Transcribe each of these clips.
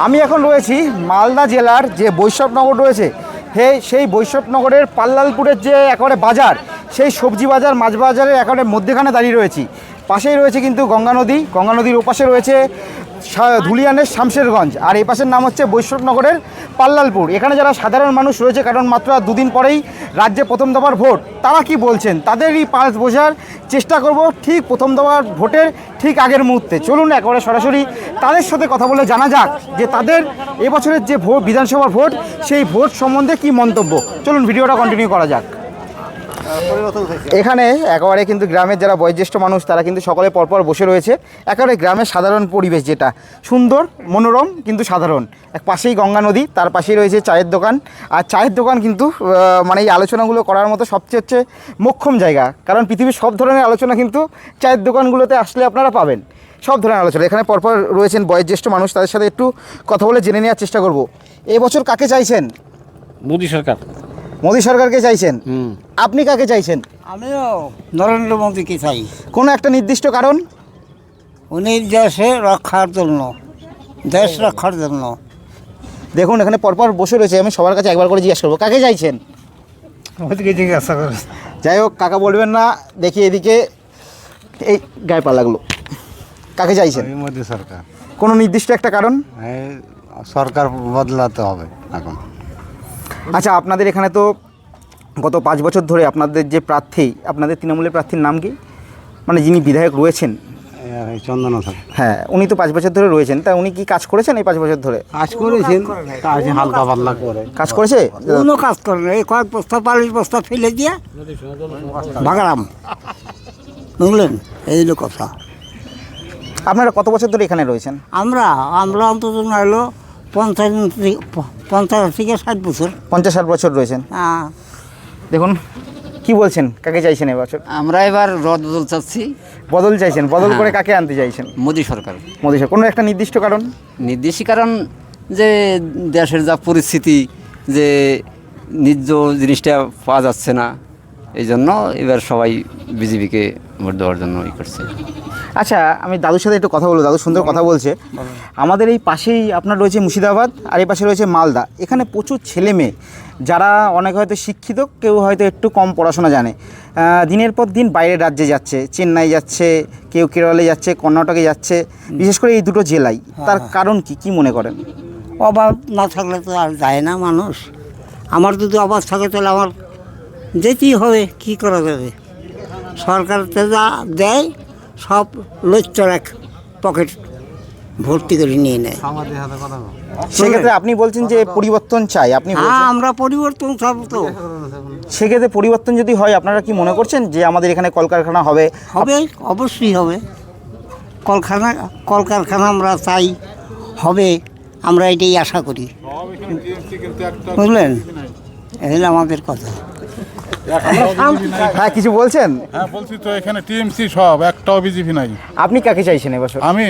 আমি এখন রয়েছি মালদা জেলার যে বৈষ্ণবনগর রয়েছে, সেই বৈষ্ণবনগরের পাল্লালপুরের যে একেবারে বাজার, সেই সবজি বাজার মাছ বাজারের একেবারে মধ্যেখানে দাঁড়িয়ে রয়েছি। পাশেই রয়েছে কিন্তু গঙ্গা নদীর ওপাশে রয়েছে ধুলিয়ানের শামশেরগঞ্জ, আর এই পাশের নাম হচ্ছে বৈষ্ণবনগরের পাল্লালপুর। এখানে যারা সাধারণ মানুষ রয়েছে, কারণ মাত্র দুদিন পরেই রাজ্যে প্রথম দফার ভোট, তারা কি বলছেন তাদেরই পালস বোঝার চেষ্টা করব ঠিক প্রথম দফার ভোটের ঠিক আগের মুহূর্তে। চলুন একেবারে সরাসরি তাদের সাথে কথা বলে জানা যাক যে তাদের এবছরের যে ভোট, বিধানসভার ভোট, সেই ভোট সম্বন্ধে কি মন্তব্য। চলুন ভিডিওটা কন্টিনিউ করা যাক। এখানে একেবারে কিন্তু গ্রামের যারা বয়োজ্যেষ্ঠ মানুষ, তারা কিন্তু সকলে পরপর বসে রয়েছে। একেবারে গ্রামের সাধারণ পরিবেশ, যেটা সুন্দর মনোরম কিন্তু সাধারণ। এক পাশেই গঙ্গা নদী, তার পাশেই রয়েছে চায়ের দোকান। আর চায়ের দোকান কিন্তু মানে এই আলোচনাগুলো করার মতো সবচেয়ে হচ্ছে মোক্ষম জায়গা, কারণ পৃথিবীর সব ধরনের আলোচনা কিন্তু চায়ের দোকানগুলোতে আসলে আপনারা পাবেন, সব ধরনের আলোচনা। এখানে পরপর রয়েছেন বয়োজ্যেষ্ঠ মানুষ, তাদের সাথে একটু কথা বলে জেনে নেওয়ার চেষ্টা করব। এবছর কাকে চাইছেন? মোদী সরকার। মোদী সরকারকে চাইছেন? আপনি কাকে চাইছেন? আমিও নরেন্দ্র মোদীকে চাই। কোনো একটা নির্দিষ্ট কারণ? উনি দেশে রক্ষার জন্য, দেশ রক্ষার জন্য। দেখুন এখানে পরপর বসে রয়েছে, আমি সবার কাছে একবার করে জিজ্ঞাসা করবো কাকে চাইছেন। মোদীকে জিজ্ঞাসা করে। যাই হোক, কাকা বলবেন না, দেখি এদিকে এই গায়ে পা লাগলো। কাকে চাইছেন? মোদী সরকার। কোনো নির্দিষ্ট একটা কারণ? সরকার বদলাতে হবে এখন। আচ্ছা, আপনাদের এখানে তো গত 5 বছর ধরে আপনাদের যে প্রার্থী, আপনাদের তৃণমূলের প্রার্থীর নাম কি, মানে যিনি বিধায়ক রয়েছেন? চন্দনা স্যার। হ্যাঁ, উনি তো 5 বছর ধরে রয়েছেন, তা উনি কি কাজ করেছেন এই 5 বছর ধরে? কাজ করেছেন, কাজ হালকা পাতলা করে কাজ করেছে? কোনো কাজ করে না, এই কয়েক বস্তা 40 বস্তা ফেলে দিয়ে ভাগলাম, বুঝলেন? এই হলো কথা। আপনারা কত বছর ধরে এখানে রয়েছেন? আমরা অন্তত না হলো 50 থেকে 60 বছর। 50-60 বছর রয়েছেন। হ্যাঁ। দেখুন কি বলছেন, কাকে চাইছেন এবছর? আমরা এবার বদল চাচ্ছি। বদল চাইছেন? বদল করে কাকে আনতে চাইছেন? মোদী সরকার। মোদী সরকার। কোনো একটা নির্দিষ্ট কারণ? নির্দিষ্ট কারণ যে দেশের যা পরিস্থিতি, যে নিজ জিনিসটা পাওয়া যাচ্ছে না, এই জন্য এবার সবাই বিজেপিকে ভোট দেওয়ার জন্য করছে। আচ্ছা, আমি দাদুর সাথে একটু কথা বলবো। দাদু সুন্দর কথা বলছে। আমাদের এই পাশেই আপনার রয়েছে মুর্শিদাবাদ, আর এই পাশে রয়েছে মালদা। এখানে প্রচুর ছেলে মেয়ে যারা অনেক হয়তো শিক্ষিত, কেউ হয়তো একটু কম পড়াশোনা জানে, দিনের পর দিন বাইরের রাজ্যে যাচ্ছে, চেন্নাই যাচ্ছে, কেউ কেরলে যাচ্ছে, কর্ণাটকে যাচ্ছে, বিশেষ করে এই দুটো জেলায়। তার কারণ কি মনে করেন? অভাব না থাকলে তো আর যায় না মানুষ। আমার যদি অভাব থাকে তাহলে আমার যেতেই হবে, কী করা যাবে? সরকার তো যা দেয় সব লজ্জার এক পকেট ভর্তি করে নিয়ে নেয়। সেক্ষেত্রে আপনি বলছেন যে পরিবর্তন চাই, আপনি হ্যাঁ, আমরা পরিবর্তন চাব তো। সেক্ষেত্রে পরিবর্তন যদি হয়, আপনারা কি মনে করছেন যে আমাদের এখানে কলকারখানা হবে? হবে, অবশ্যই হবে। কলকারখানা আমরা চাই, হবে, আমরা এটাই আশা করি, বুঝলেন? এই হলো আমাদের কথা। হ্যাঁ, কিছু বলছেন? হ্যাঁ বলছি তো, এখানে টিএমসি সব, একটাও বিজেপি নাই। আপনি কাকে চাইছেন এবছর? আমি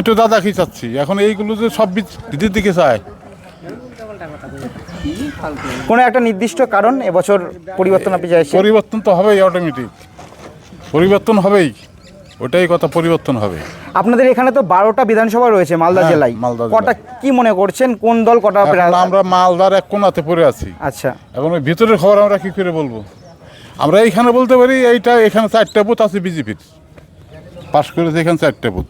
তো দাদাকেই চাচ্ছি। এখন এইগুলো যে সব দিদির দিকে চায়। কোনো একটা নির্দিষ্ট কারণ এবছর পরিবর্তন আপনি চাইছেন? পরিবর্তন তো হবেই, অটোমেটিক পরিবর্তন হবেই, ওটাই কথা, পরিবর্তন হবে। আপনাদের এখানে তো 12টা বিধানসভা রয়েছে মালদা জেলায়। কটা কি মনে করছেন, কোন দল কটা? আমরা মালদার এক কোনাতে পড়ে আছি। আচ্ছা, এখন ওই ভিতরের খবর আমরা কি করে বলবো? আমরা এইখানে বলতে পারি এখানে 4টা বুথ আছে বিজেপির, পাশ করেছে এখানে 4টা বুথ।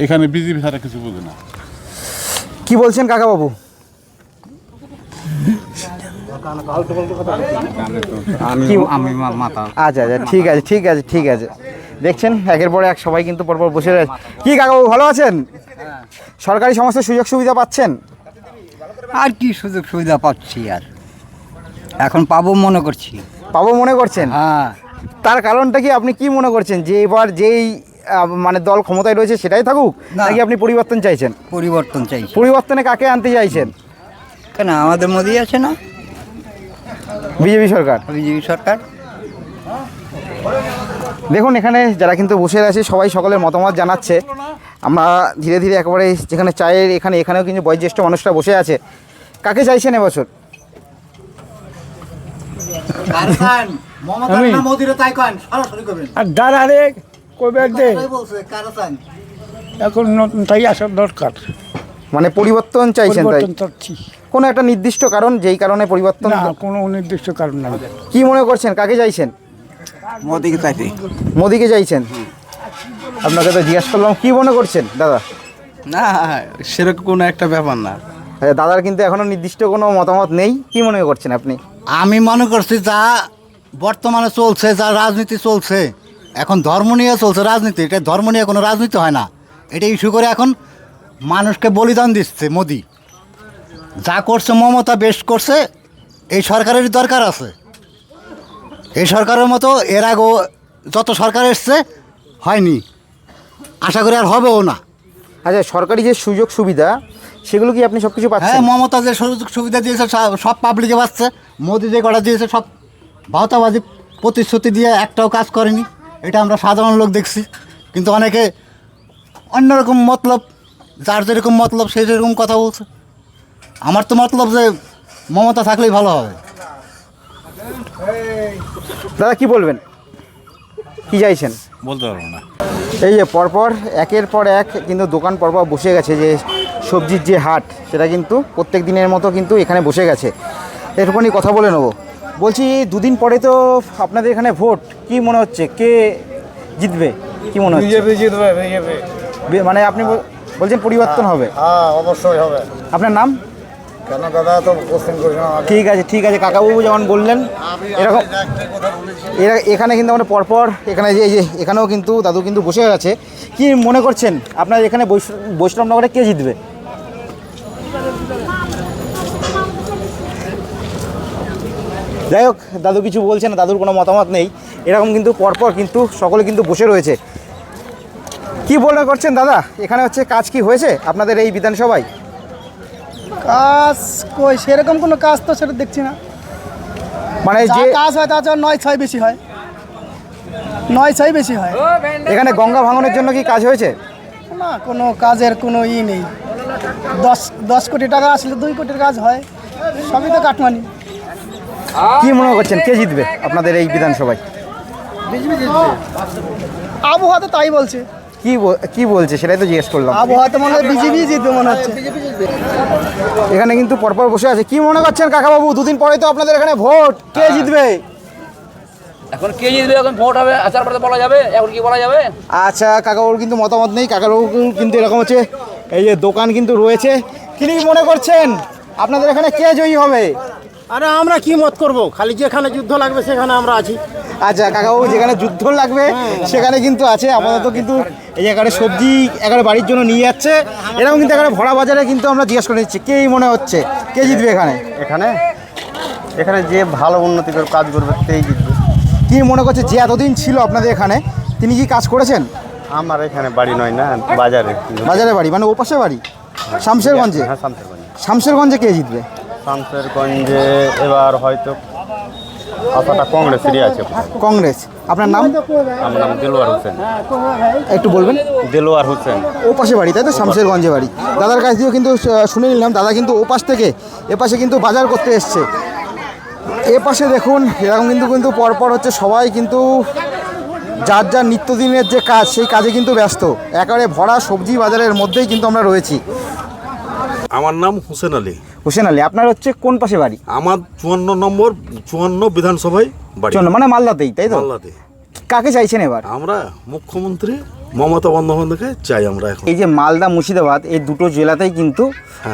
এখানে বিজেপি ছাড়া কিছু বুঝে না। কি বলছেন কাকা বাবু? আচ্ছা, ঠিক আছে। দেখছেন একের পরে এক সবাই কিন্তু পরপর বসে রয়েছে। কি কাকাবাবু, ভালো আছেন? সরকারি সমস্ত সুযোগ সুবিধা পাচ্ছেন? আর কি সুযোগ সুবিধা পাচ্ছি, আর এখন পাবো মনে করছি। পাবো মনে করছেন? হ্যাঁ। তার কারণটা কি, আপনি কি মনে করছেন যে এবার যেই মানে দল ক্ষমতায় রয়েছে সেটাই থাকুক, নাকি আপনি পরিবর্তন চাইছেন? পরিবর্তন চাইছি। পরিবর্তনে কাকে আনতে চাইছেন? কেন, আমাদের মোদি আছে না, বিজেপি সরকার। বিজেপি সরকার। দেখুন এখানে যারা কিন্তু বসে আছে সবাই সকলের মতামত জানাচ্ছে। আমরা ধীরে ধীরে একেবারে যেখানে চায়ের এখানেও কিন্তু বয়োজ্যেষ্ঠ মানুষরা বসে আছে। কাকে চাইছেন এবছর? এখন নতুন তাই আসার দরকার। মানে পরিবর্তন চাইছেন, তাই? পরিবর্তন চাচ্ছি। কোনো একটা নির্দিষ্ট কারণ যেই কারণে পরিবর্তন? না, কোনো নির্দিষ্ট কারণ নাই। কি মনে করছেন, কাকে চাইছেন? মোদিকে চাইছি। মোদিকে চাইছেন? আপনাকে তো জিজ্ঞাসা করলাম কি মনে করছেন দাদা? না, সেরকম কোনো একটা ব্যাপার না। দাদার কিন্তু এখনো নির্দিষ্ট কোনো মতামত নেই। কি মনে করছেন আপনি? আমি মনে করছি যা বর্তমানে চলছে, যা রাজনীতি চলছে, এখন ধর্ম নিয়ে চলছে রাজনীতি। এটা ধর্ম নিয়ে কোনো রাজনীতি হয় না, এটা ইস্যু করে এখন মানুষকে বলিদান দিচ্ছে মোদি। যা করছে মমতা বেশ করছে, এই সরকারের দরকার আছে। এই সরকারের মতো এর আগেও যত সরকার এসছে হয়নি, আশা করি আর হবেও না। আচ্ছা, সরকারি যে সুযোগ সুবিধা সেগুলো কি আপনি সব কিছু হ্যাঁ, পাচ্ছেন? মমতা যে সুযোগ সুবিধা দিয়েছে সব পাবলিকে পাচ্ছে। মোদি যে কটা দিয়েছে সব ভাওতাবাজি প্রতিশ্রুতি দিয়ে একটাও কাজ করেনি। এটা আমরা সাধারণ লোক দেখছি, কিন্তু অনেকে অন্যরকম মতলব, যার যেরকম মতলব সেই যেরকম কথা বলছে। আমার তো মতলব যে মমতা থাকলেই ভালো হবে। দাদা কি বলবেন, কি চাইছেন? বলতে পারবো না। এই যে পরপর একের পর এক কিন্তু দোকান পরপর বসে গেছে, যে সবজির যে হাট সেটা কিন্তু প্রত্যেক দিনের মতো কিন্তু এখানে বসে গেছে। এরকমই কথা বলে নেবো। বলছি, দুদিন পরে তো আপনাদের এখানে ভোট, কি মনে হচ্ছে কে জিতবে? কি মনে হচ্ছে? মানে আপনি বলছেন পরিবর্তন হবে? হ্যাঁ, অবশ্যই হবে। আপনার নাম? কেন দাদা তো কোশ্চেন করছেন আমাকে? ঠিক আছে, ঠিক আছে, কাকাবাবু যেমন বললেন এরকম। এখানে কিন্তু আমরা পরপর এখানে যে এখানেও কিন্তু দাদু কিন্তু বসে গেছে। কি মনে করছেন আপনার এখানে বৈষ্ণবনগরে কে জিতবে? যাই হোক, দাদু কিছু বলছে না, দাদুর কোনো মতামত নেই। এরকম কিন্তু পরপর কিন্তু সকলে কিন্তু বসে রয়েছে। কি মনে করছেন দাদা, এখানে হচ্ছে কাজ কি হয়েছে আপনাদের এই বিধানসভায়? কাজ কই সেরকম কোনো কাজ তো সেটা দেখছি না। মানে যে যে কাজ হয় তার 9-6 বেশি হয়, 9-6 বেশি হয়। এখানে গঙ্গা ভাঙনের জন্য কি কাজ হয়েছে? না, কোনো কাজের কোনো নেই। 10 কোটি টাকা আসলে 2 কোটির কাজ হয়, সবই তো কাটমানি। কি মনে করছেন কে জিতবে আপনাদের এই বিধানসভায়? আবহাওয়া তো তাই বলছে। কি বলছে সেটাই তো জিজ্ঞেস করলাম। আবহাওয়া তো মনে হয় বিজেপি জিতবে মনে হচ্ছে। এখানে কিন্তু পরপর বসে আছে। কি মনে করছেন কাকাবাবু, দুদিন পরে তো আপনাদের এখানে ভোট, কে জিতবে? এখন কে জিতবে এখন ভোট হবে, আচার পরে বলা যাবে, এখন কি বলা যাবে? আচ্ছা, কাকাবাবুর কিন্তু মতামত নেই। কাকাবাবু কিন্তু এরকম হচ্ছে, এই যে দোকান কিন্তু রয়েছে। কি মনে করছেন আপনাদের এখানে কে জয়ী হবে? আরে আমরা কি মত করব, খালি যেখানে যুদ্ধ লাগবে সেখানে আমরা আছি। আচ্ছা কাকাবাবু, যেখানে যুদ্ধ লাগবে সেখানে কিন্তু আছে। আপাতত কিন্তু এই এখানে সবজি এখানে বাড়ির জন্য নিয়ে যাচ্ছে। এরকম কিন্তু এখানে ভরা বাজারে কিন্তু আমরা জিজ্ঞেস করে নিচ্ছি কে মনে হচ্ছে কে জিতবে এখানে? এখানে যে ভালো উন্নতি করে কাজ করবে সেই জিতবে। কি মনে করছে যে এতদিন ছিল আপনাদের এখানে, তিনি কি কাজ করেছেন? আমার এখানে বাড়ি নয় না, বাজারে। বাজারে বাড়ি মানে ওপাশে বাড়ি? শামশেরগঞ্জে? হ্যাঁ, শামশেরগঞ্জে। শামশেরগঞ্জে কে জিতবে? শামশেরগঞ্জে এবার হয়তো আশাটা কংগ্রেসেরই আছে। কংগ্রেস। আপনার নাম? আমার নাম দেলোয়ার হোসেন। একটু বলবেন। দেলোয়ার হোসেন। ও পাশে বাড়ি তাই তো, শামশেরগঞ্জে বাড়ি। দাদার কাছ দিয়েও কিন্তু শুনে নিলাম, দাদা কিন্তু ও পাশ থেকে এ পাশে কিন্তু বাজার করতে এসছে। এ পাশে দেখুন এরকম কিন্তু পরপর হচ্ছে, সবাই কিন্তু যার যার নিত্যদিনের যে কাজ সেই কাজে কিন্তু ব্যস্ত। একেবারে ভরা সবজি বাজারের মধ্যেই কিন্তু আমরা রয়েছি। আমার নাম হোসেন আলী। হোসেন আলী, আপনার হচ্ছে কোন পাশে বাড়ি? আমার 54 বিধানসভায় বাড়ি, মানে মালদাতেই তাই তো? মালদাতে। কাকে চাইছেন এবার? আমরা মুখ্যমন্ত্রী মমতা বন্দ্যোপাধ্যায়কে চাই আমরা এখন। এই যে মালদা মুর্শিদাবাদ এই দুটো জেলাতেই কিন্তু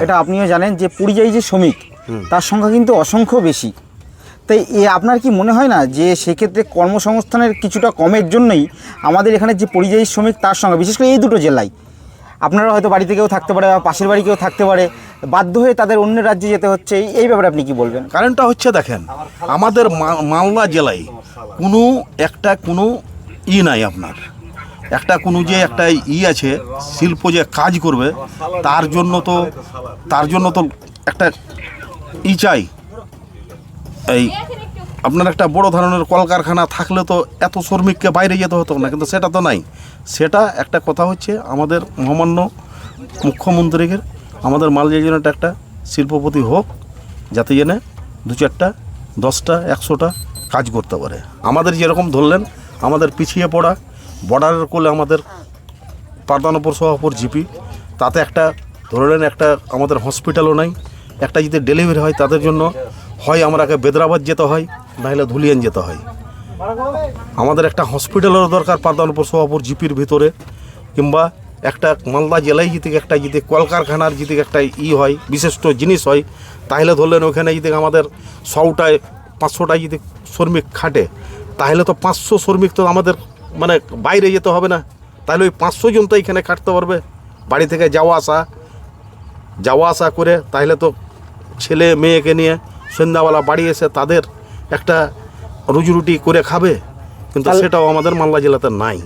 এটা আপনিও জানেন যে পরিযায়ী যে শ্রমিক তার সংখ্যা কিন্তু অসংখ্য বেশি। তাই আপনার কি মনে হয় না যে সেক্ষেত্রে কর্মসংস্থানের কিছুটা কমের জন্যই আমাদের এখানে যে পরিযায়ী শ্রমিক তার সংখ্যা, বিশেষ করে এই দুটো জেলায়, আপনারা হয়তো বাড়িতে কেউ থাকতে পারে বা পাশের বাড়ি কেউ থাকতে পারে, বাধ্য হয়ে তাদের অন্য রাজ্যে যেতে হচ্ছে, এই ব্যাপারে আপনি কি বলবেন? কারণটা হচ্ছে দেখেন, আমাদের মালদা জেলায় কোনো নাই আপনার কোনো যে একটা আছে শিল্প যে কাজ করবে, তার জন্য তো একটা চাই। এই আপনার একটা বড় ধরনের কলকারখানা থাকলে তো এত শ্রমিককে বাইরে যেতে হতো না, কিন্তু সেটা তো নাই। সেটা একটা কথা হচ্ছে আমাদের মহামান্য মুখ্যমন্ত্রীকে আমাদের মালদা জেলাটা একটা শিল্পপতি হোক, যাতে জেনে 2-4টা 10টা 100টা কাজ করতে পারে। আমাদের যেরকম ধরলেন আমাদের পিছিয়ে পড়া বর্ডারের কোলে আমাদের পারদানপুর সহাপুর জিপি, তাতে একটা ধরে নেন একটা আমাদের হসপিটালও নাই, একটা যদি ডেলিভারি হয় তাদের জন্য হয় আমাকে বেদরাবাদ যেতে হয়, নাহলে ধুলিয়ান যেতে হয়। আমাদের একটা হসপিটালেরও দরকার পারদানপুর সোহাপুর জিপির ভিতরে, কিংবা একটা মালদা জেলায় যদি একটা যদি কলকারখানার যদি একটা হয় বিশিষ্ট জিনিস হয়, তাহলে ধরলেন ওখানে যদি আমাদের 100টায় 500টায় যদি শ্রমিক খাটে, তাহলে তো 500 শ্রমিক তো আমাদের মানে বাইরে যেতে হবে না, তাহলে ওই 500 জন তো এখানে খাটতে পারবে বাড়ি থেকে যাওয়া আসা করে। তাহলে তো ছেলে মেয়েকে নিয়ে সন্ধ্যাবেলা বাড়ি এসে তাদের একটা রুজি করে খাবে, কিন্তু সেটাও আমাদের মালদা জেলাতে নাই।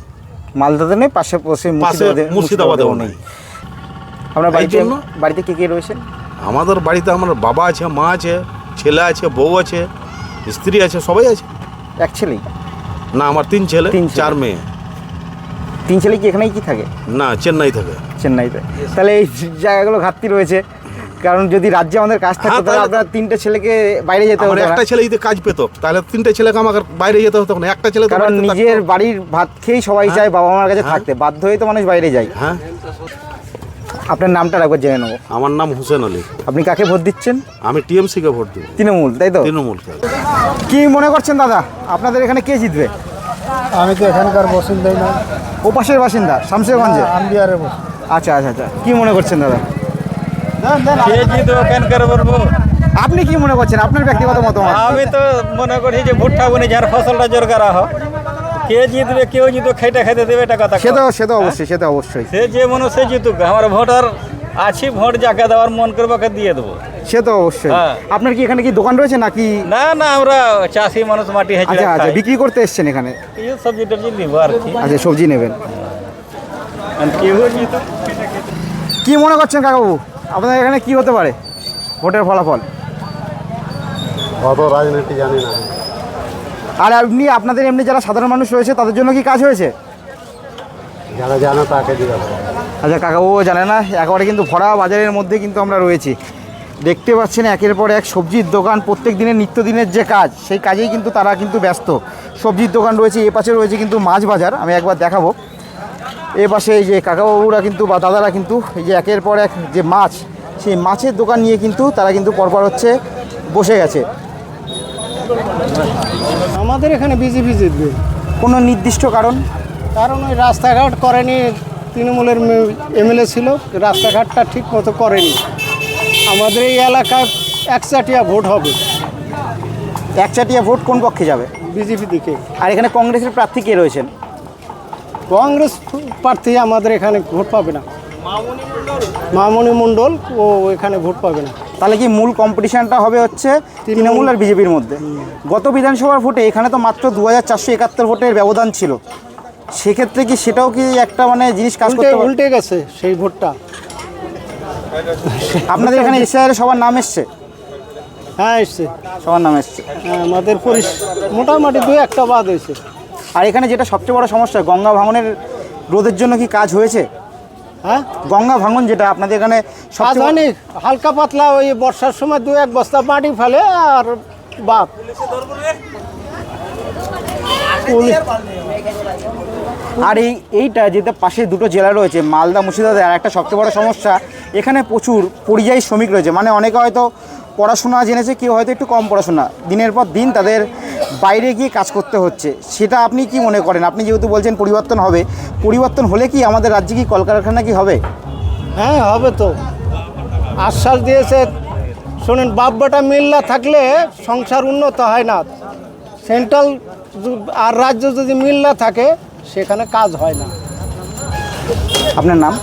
মালদাতে নেই, পাশে মুর্শিদাবাদেও নেই। আপনার এই জন্য বাড়িতে কে রয়েছেন? আমাদের বাড়িতে আমার বাবা আছে, মা আছে, ছেলে আছে, বউ আছে, স্ত্রী আছে, সবাই আছে। এক ছেলেই? না, আমার 3 ছেলে 4 মেয়ে। 3 ছেলে কি এখানেই কি থাকে? না, চেন্নাই থাকে। চেন্নাইতে? তাহলে এই জায়গাগুলো ঘাটতি রয়েছে, কারণ যদি রাজ্যে আমাদের কাজ থাকতো তাহলে আপনার 3টে ছেলেকে বাইরে যেতে হতো। একটা ছেলে যদি কাজ পেত তাহলে 3টে ছেলেকে আমাকে বাইরে যেতে হতো না, একটা ছেলে। কারণ নিজের বাড়ির ভাত খেয়েই সবাই চায় বাবা মার কাছে থাকতে, বাধ্য হয়ে তো মানুষ বাইরে যায়। হ্যাঁ। আপনার নামটা একবার জেনে নেবো। আমার নাম হোসেন আলী। আপনি কাকে ভোট দিচ্ছেন? আমি টিএমসিকে ভোট দিই। তৃণমূল, তাই তো? তৃণমূল। কি মনে করছেন দাদা, আপনাদের এখানে কে জিতবে? আমি তো এখানকার বাসিন্দাই না। ও পাশের বাসিন্দা, শামশেরগঞ্জে? আমি বিহারে বসি। আচ্ছা আচ্ছা আচ্ছা, কি মনে করছেন দাদা? আপনি কি মনে করছেন, আপনার ব্যক্তিগত মতামত? আমি তো মনে করি যে ভুট্টা বনে যার ফসলটা জোর করা হোক, কে জিতবে কেউ জিতো খেটে খেতে দেবে, এটা কথা। সে তো অবশ্যই, সে তো অবশ্যই। সে যে মনে সে জিতুক, আমার ভোটার আছি, ভোট যাকে দেওয়ার মন করবো দিয়ে দেবো। সে তো অবশ্যই। আপনার কি এখানে কি দোকান রয়েছে নাকি? না না, আমরা চাষি মানুষ, মাটি হেঁচে। আচ্ছা আচ্ছা, বিক্রি করতে এসছেন এখানে? সবজি টবজি নিবো আর কি। আচ্ছা, সবজি নেবেন। কি মনে করছেন কাকাবাবু, আপনাদের এখানে কি হতে পারে ভোটের ফলাফল? অত রাজনীতি জানি না। আর আপনি আপনাদের এমনি যারা সাধারণ মানুষ রয়েছে তাদের জন্য কি কাজ হয়েছে? যারা জানে তাকে দিতে হবে। আচ্ছা, কাকাবাবুও জানে না, একেবারে কিন্তু ভরা বাজারের মধ্যে কিন্তু আমরা রয়েছি। দেখতে পাচ্ছেন একের পর এক সবজির দোকান, প্রত্যেক দিনের নিত্যদিনের যে কাজ সেই কাজেই কিন্তু তারা কিন্তু ব্যস্ত। সবজির দোকান রয়েছে, এ পাশে রয়েছে কিন্তু মাছ বাজার, আমি একবার দেখাবো। এ পাশে এই যে কাকাবাবুরা কিন্তু বা দাদারা কিন্তু এই যে একের পর এক যে মাছ, সেই মাছের দোকান নিয়ে কিন্তু তারা কিন্তু পরপর হচ্ছে বসে গেছে। আমাদের এখানে বিজেপি জিতবে। কোনো নির্দিষ্ট কারণ? কারণ ওই রাস্তাঘাট করেনি, তৃণমূলের এমএলএ ছিল, রাস্তাঘাটটা ঠিক মতো করেনি। আমাদের এই এলাকায় একচাটিয়া ভোট হবে। একচাটিয়া ভোট কোন পক্ষে যাবে? বিজেপি দিকে। আর এখানে কংগ্রেসের প্রার্থী কে রয়েছেন? কংগ্রেস প্রার্থী আমাদের এখানে ভোট পাবে না। মামনি মণ্ডল, ও এখানে ভোট পাবে না। তাহলে কি মূল কম্পিটিশনটা হবে হচ্ছে তৃণমূল আর বিজেপির মধ্যে? গত বিধানসভার ভোটে এখানে তো মাত্র 2471 ভোটের ব্যবধান ছিল, সেক্ষেত্রে কি সেটাও কি একটা মানে জিনিস কাজ করতে উল্টে গেছে সেই ভোটটা। আপনাদের এখানে এসআইআর সবার নাম এসছে? হ্যাঁ, এসছে, সবার নাম এসছে। আমাদের মোটামুটি 2-1টা বাদ হয়েছে। আর এখানে যেটা সবচেয়ে বড় সমস্যা, গঙ্গা ভাঙনের রোধের জন্য কি কাজ হয়েছে? হ্যাঁ, গঙ্গা ভাঙন যেটা আপনাদের এখানে সবচেয়ে অনেক হালকা পাতলা, ওই বর্ষার সময় 2-1 বস্তা মাটি ফেলে আর বাপ। আর এইটা যেটা পাশে দুটো জেলা রয়েছে, মালদা মুর্শিদাবাদ, আর একটা সবচেয়ে বড় সমস্যা এখানে প্রচুর পরিযায়ী শ্রমিক রয়েছে। মানে অনেকে হয়তো পড়াশোনা জেনেছে, কেউ হয়তো একটু কম পড়াশোনা, দিনের পর দিন তাদের বাইরে গিয়ে কাজ করতে হচ্ছে। সেটা আপনি কি মনে করেন? আপনি যেহেতু বলছেন পরিবর্তন হবে, পরিবর্তন হলে কি আমাদের রাজ্যে কি কলকারখানা কি হবে? হ্যাঁ, হবে তো, আশ্বাস দিয়েছে। শোনেন, বাপ বেটা মিল না থাকলে সংসার উন্নত হয় না। সেন্ট্রাল আর রাজ্য যদি মিল না থাকে সেখানে কাজ হয় না। আপনার নাম?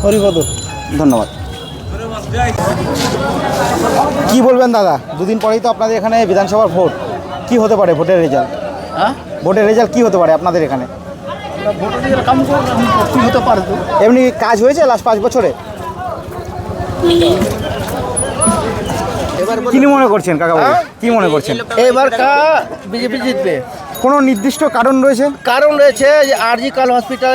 হরিপদ। ধন্যবাদ। কি বলবেন দাদা, দুদিন পরেই তো আপনাদের এখানে বিধানসভার ভোট, কি হতে পারে ভোটের রেজাল্ট? হ্যাঁ, ভোটের রেজাল্ট কি হতে পারে আপনাদের এখানে? কি হতে পারে? এমনি কাজ হয়েছে লাস্ট 5 বছরে? কি মনে করছেন কাকাবাবু, কি মনে করছেন? এবার বিজেপি জিতবে। কোনো নির্দিষ্ট কারণ রয়েছে? कारण रहे आरजीकल हॉस्पिटल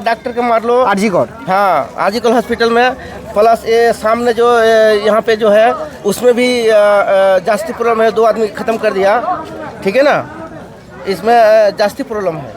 डॉक्टर के मार लो। आरजीकर? हाँ, आरजीकल हॉस्पिटल में प्लस ये सामने जो यहाँ पे जो है उसमें भी जास्ती प्रॉब्लम है, 2 आदमी ख़त्म कर दिया। ठीक है ना, इसमें जास्ती प्रॉब्लम है।